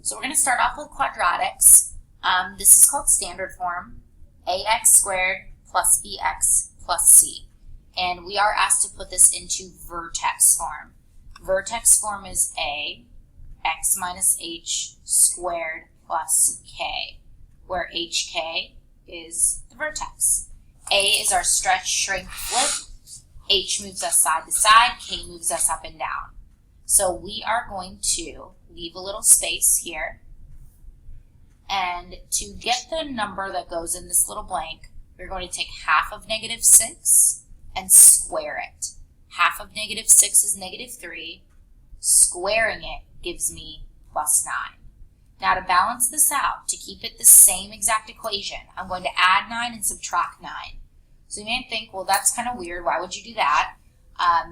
So we're going to start off with quadratics. This is called standard form, ax squared plus bx plus c. And we are asked to put this into vertex form. Vertex form is a x minus h squared plus k, where hk is the vertex. A is our stretch, shrink, flip. H moves us side to side, k moves us up and down. So we are going to leave a little space here. And to get the number that goes in this little blank, we're going to take half of -6 and square it. Half of -6 is -3. Squaring it gives me +9. Now to balance this out, to keep it the same exact equation, I'm going to add 9 and subtract 9. So you may think, well, that's kind of weird. Why would you do that?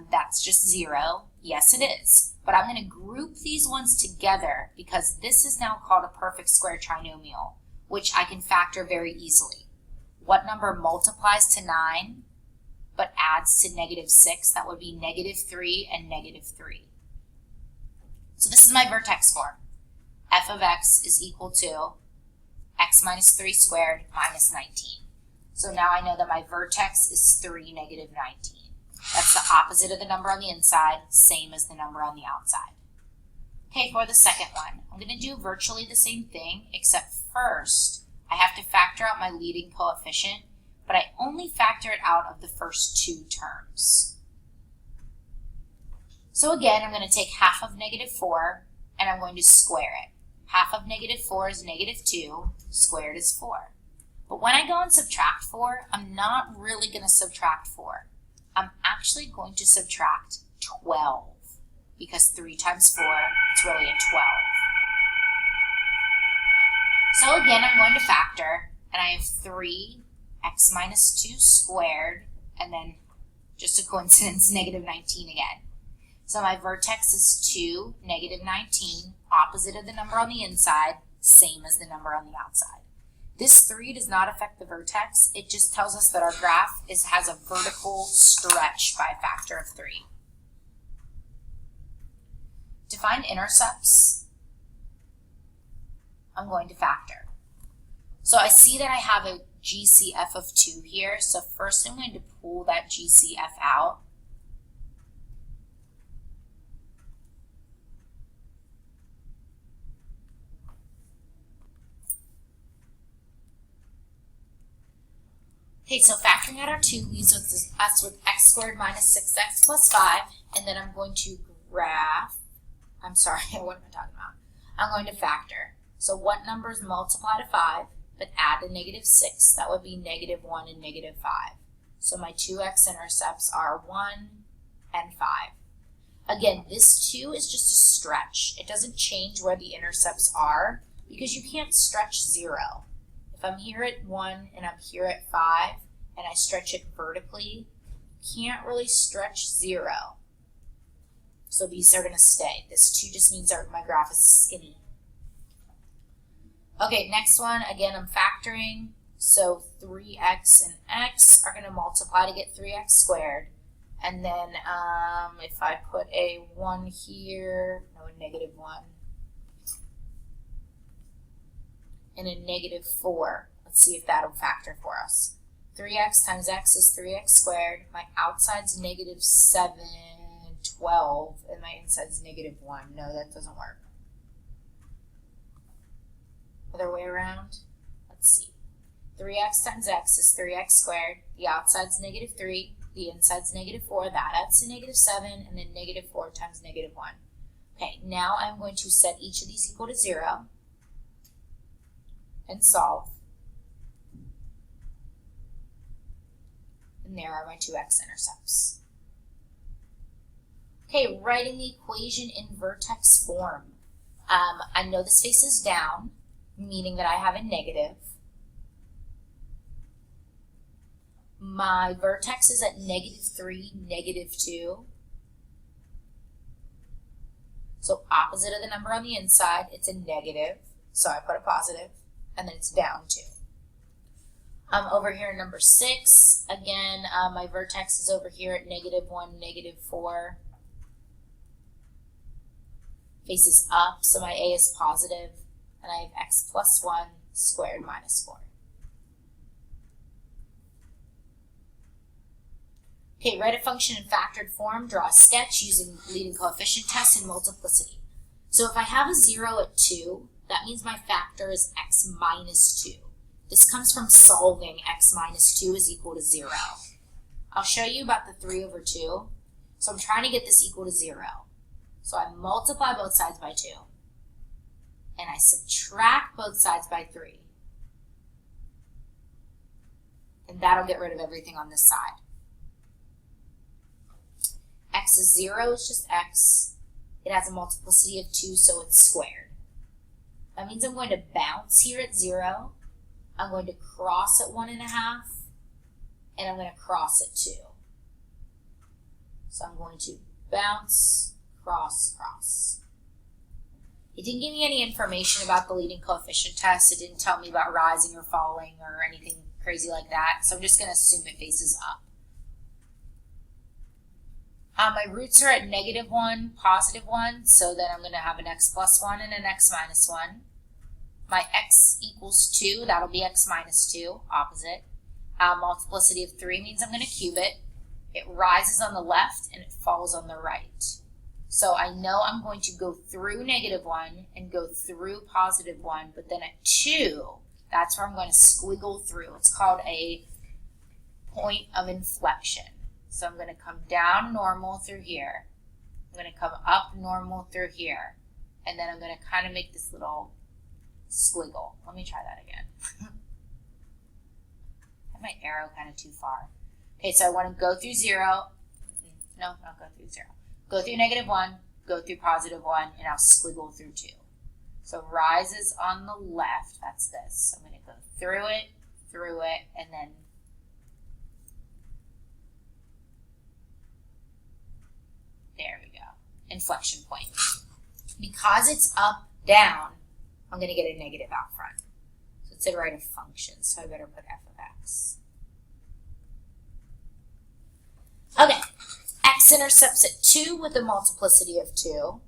That's just 0. Yes, it is. But I'm going to group these ones together because this is now called a perfect square trinomial, which I can factor very easily. What number multiplies to 9 but adds to -6? That would be -3 and -3. So this is my vertex form. F of x is equal to x minus 3 squared minus 19. So now I know that my vertex is 3, -19. That's the opposite of the number on the inside, same as the number on the outside. Okay, for the second one, I'm going to do virtually the same thing, except first I have to factor out my leading coefficient, but I only factor it out of the first 2 terms. So again, I'm going to take half of -4, and I'm going to square it. Half of -4 is -2, squared is 4. But when I go and subtract 4, I'm not really going to subtract 4. I'm actually going to subtract 12, because 3 times 4, it's really a 12. So again, I'm going to factor, and I have 3x minus 2 squared, and then, just a coincidence, -19 again. So my vertex is 2, -19, opposite of the number on the inside, same as the number on the outside. This 3 does not affect the vertex. It just tells us that our graph has a vertical stretch by a factor of 3. To find intercepts, I'm going to factor. So I see that I have a GCF of 2 here. So first I'm going to pull that GCF out. Okay, so factoring out our 2 leaves us with x squared minus 6x plus 5, and then I'm going to graph, what am I talking about? I'm going to factor. So what numbers multiply to 5, but add to -6? That would be -1 and -5. So my 2x intercepts are 1 and 5. Again, this 2 is just a stretch. It doesn't change where the intercepts are, because you can't stretch 0. If I'm here at 1 and I'm here at 5 and I stretch it vertically, you can't really stretch 0. So these are going to stay. This 2 just means my graph is skinny. Okay, next one, again, I'm factoring. So 3x and x are going to multiply to get 3x squared. And then if I put a 1 here, no, a -1. And a -4. Let's see if that'll factor for us. 3x times x is 3x squared. My outside's -7, 12, and my inside's -1. No, that doesn't work. Other way around? Let's see. 3x times x is 3x squared. The outside's -3. The inside's -4. That adds to -7, and then -4 times -1. Okay, now I'm going to set each of these equal to 0. And solve. And there are my 2x intercepts. Okay, writing the equation in vertex form. I know this faces down, meaning that I have a negative. My vertex is at -3, -2. So opposite of the number on the inside, it's a negative. So I put a positive. And then it's down 2. Over here, number 6, again, my vertex is over here at -1, -4. faces up, so my a is positive, and I have x plus 1 squared minus 4. Okay, write a function in factored form, draw a sketch using leading coefficient test and multiplicity. So if I have a 0 at 2, that means my factor is x minus 2. This comes from solving x minus 2 is equal to 0. I'll show you about the 3 over 2. So I'm trying to get this equal to 0. So I multiply both sides by 2. And I subtract both sides by 3. And that'll get rid of everything on this side. X is 0, it's just x. It has a multiplicity of 2, so it's squared. That means I'm going to bounce here at 0. I'm going to cross at 1.5. And I'm going to cross at 2. So I'm going to bounce, cross, cross. It didn't give me any information about the leading coefficient test. It didn't tell me about rising or falling or anything crazy like that. So I'm just going to assume it faces up. My roots are at -1, +1, so then I'm going to have an x plus 1 and an x minus 1. My x equals 2, that'll be x minus 2, opposite. Multiplicity of 3 means I'm going to cube it. It rises on the left and it falls on the right. So I know I'm going to go through -1 and go through +1, but then at 2, that's where I'm going to squiggle through. It's called a point of inflection. So I'm going to come down normal through here. I'm going to come up normal through here. And then I'm going to kind of make this little squiggle. Let me try that again. I have my arrow kind of too far. Okay, so I want to go through 0. No, not go through 0. Go through -1, go through +1, and I'll squiggle through 2. So rises on the left, that's this. So I'm going to go through it, and then there we go. Inflection point. Because it's up, down, I'm going to get a negative out front. So it said write a function, so I better put f of x. Okay, x intercepts at 2 with a multiplicity of 2.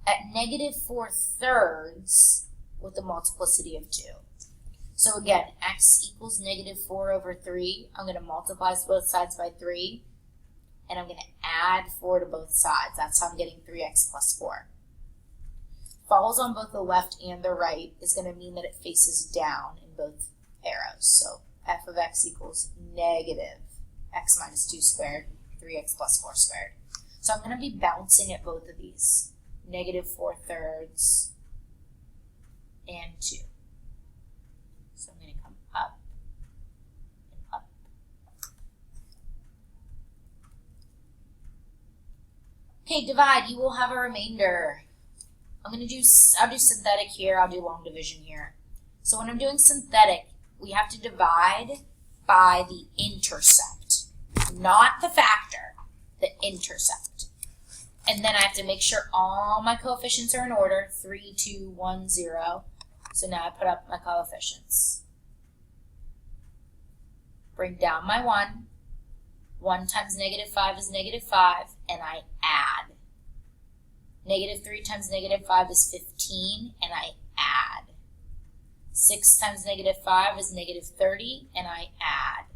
At -4/3 with a multiplicity of 2. So again, x equals -4/3. I'm going to multiply both sides by 3. And I'm going to add 4 to both sides. That's how I'm getting 3x plus 4. Falls on both the left and the right is going to mean that it faces down in both arrows. So f of x equals -x minus 2 squared, 3x plus 4 squared. So I'm going to be bouncing at both of these. -4/3 and 2. So I'm going to come up and up. Okay, divide, you will have a remainder. I'll do synthetic here, I'll do long division here. So when I'm doing synthetic, we have to divide by the intercept, not the factor, the intercept. And then I have to make sure all my coefficients are in order, 3, 2, 1, 0. So now I put up my coefficients. Bring down my 1. 1 times -5 is -5, and I add. -3 times -5 is 15, and I add. 6 times -5 is -30, and I add.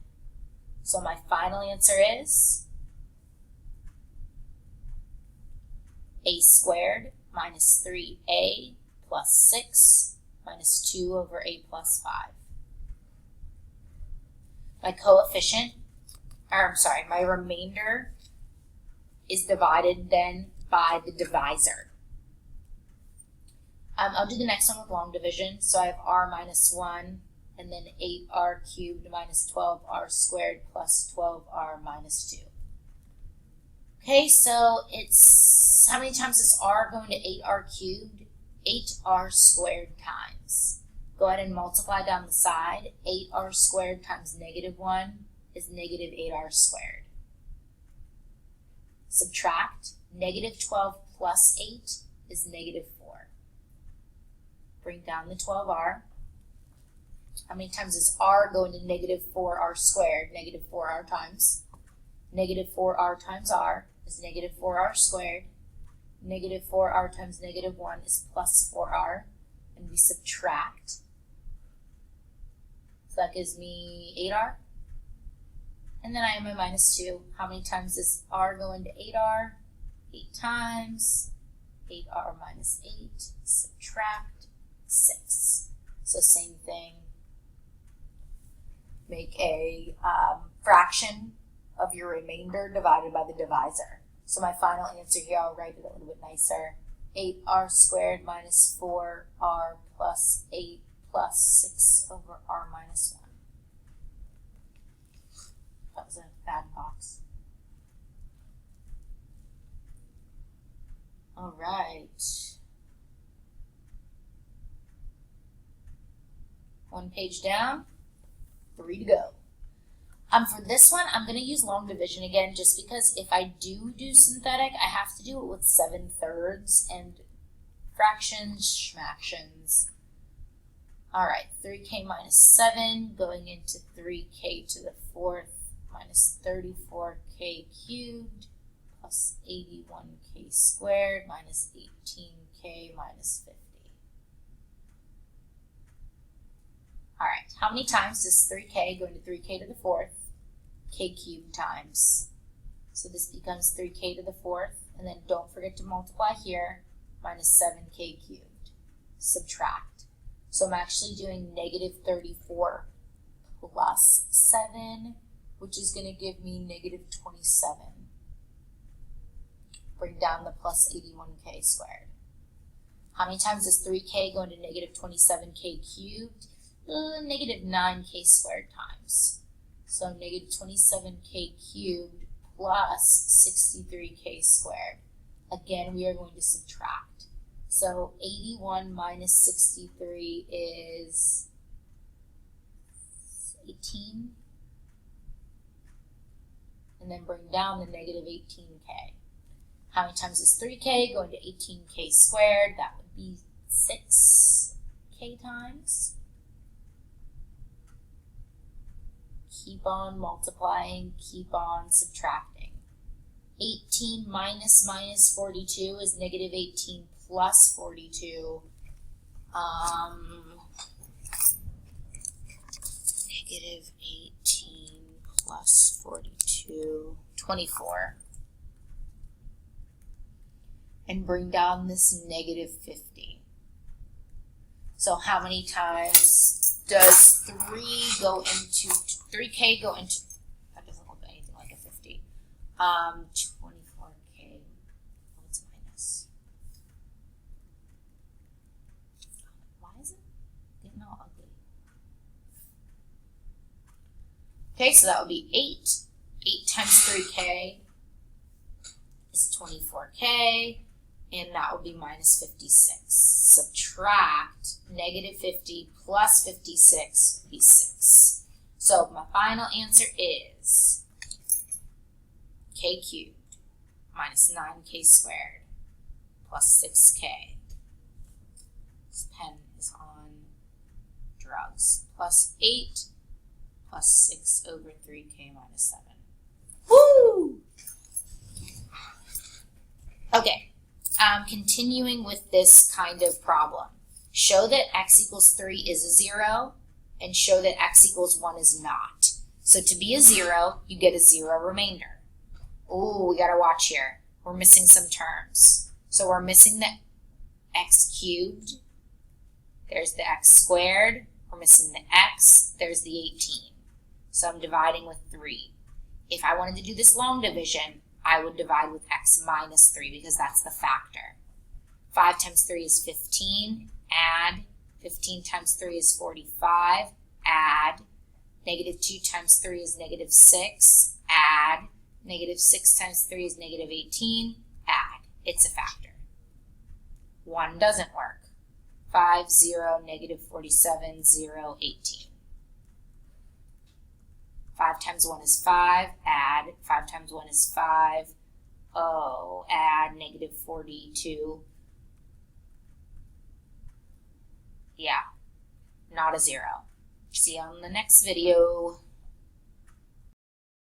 So my final answer is a squared minus 3a plus 6 minus 2 over a plus 5. My coefficient, my remainder is divided then by the divisor. I'll do the next one with long division. So I have r minus 1, and then 8r cubed minus 12r squared plus 12r minus 2. Okay, so it's, how many times is r going to 8r cubed? 8r squared times. Go ahead and multiply down the side. 8r squared times -1 is -8r squared. Subtract. -12 plus 8 is -4. Bring down the 12r. How many times is r going to -4r squared? -4r times. -4r times r is -4r squared. negative 4r times negative 1 is plus 4r, and we subtract. So that gives me 8r. And then I have my minus 2. How many times does r go into 8r? 8 times. 8r minus 8, subtract 6. So same thing. Make a fraction of your remainder divided by the divisor. So my final answer here, I'll write it a little bit nicer. 8r squared minus 4r plus 8 plus 6 over r minus 1. That was a bad box. All right. One page down, 3 to go. For this one, I'm going to use long division again, just because if I do synthetic, I have to do it with 7/3 and fractions, schmactions. All right, 3k minus 7 going into 3k to the 4th minus 34k cubed plus 81k squared minus 18k minus 50. All right, how many times does 3k go into 3k to the 4th? K cubed times. So this becomes 3k to the 4th, and then don't forget to multiply here, minus 7k cubed. Subtract. So I'm actually doing negative 34 plus 7, which is going to give me negative 27. Bring down the plus 81k squared. How many times does 3k go into negative 27k cubed? Negative 9k squared times. So negative 27k cubed plus 63k squared. Again, we are going to subtract. So 81 minus 63 is 18. And then bring down the negative 18k. How many times is 3k go into 18k squared? That would be 6k times. Keep on multiplying, keep on subtracting. 18 minus 42 is negative 18 plus 42. Negative 18 plus 42, 24. And bring down this negative 50. So how many times does 3k go into, that doesn't look anything like a 50. 24k, what's minus? Why is it getting all ugly? Okay, so that would be 8. 8 times 3k is 24k, and that would be minus 56. Subtract negative 50 plus 56 would be 6. So my final answer is k cubed minus 9k squared plus 6k. This pen is on drugs. Plus 8 plus 6 over 3k minus 7. Woo! Okay. Continuing with this kind of problem. Show that x equals 3 is a 0, and show that x equals 1 is not. So to be a 0, you get a 0 remainder. Ooh, we gotta watch here. We're missing some terms. So we're missing the x cubed. There's the x squared. We're missing the x. There's the 18. So I'm dividing with 3. If I wanted to do this long division, I would divide with x minus 3 because that's the factor. 5 times 3 is 15. Add. 15 times 3 is 45. Add. Negative 2 times 3 is negative 6. Add. Negative 6 times 3 is negative 18. Add. It's a factor. 1 doesn't work. 5, 0, negative 47, 0, 18. 5 times 1 is 5, add. 5 times 1 is 5. Oh, add negative 42. Yeah, not a 0. See you on the next video.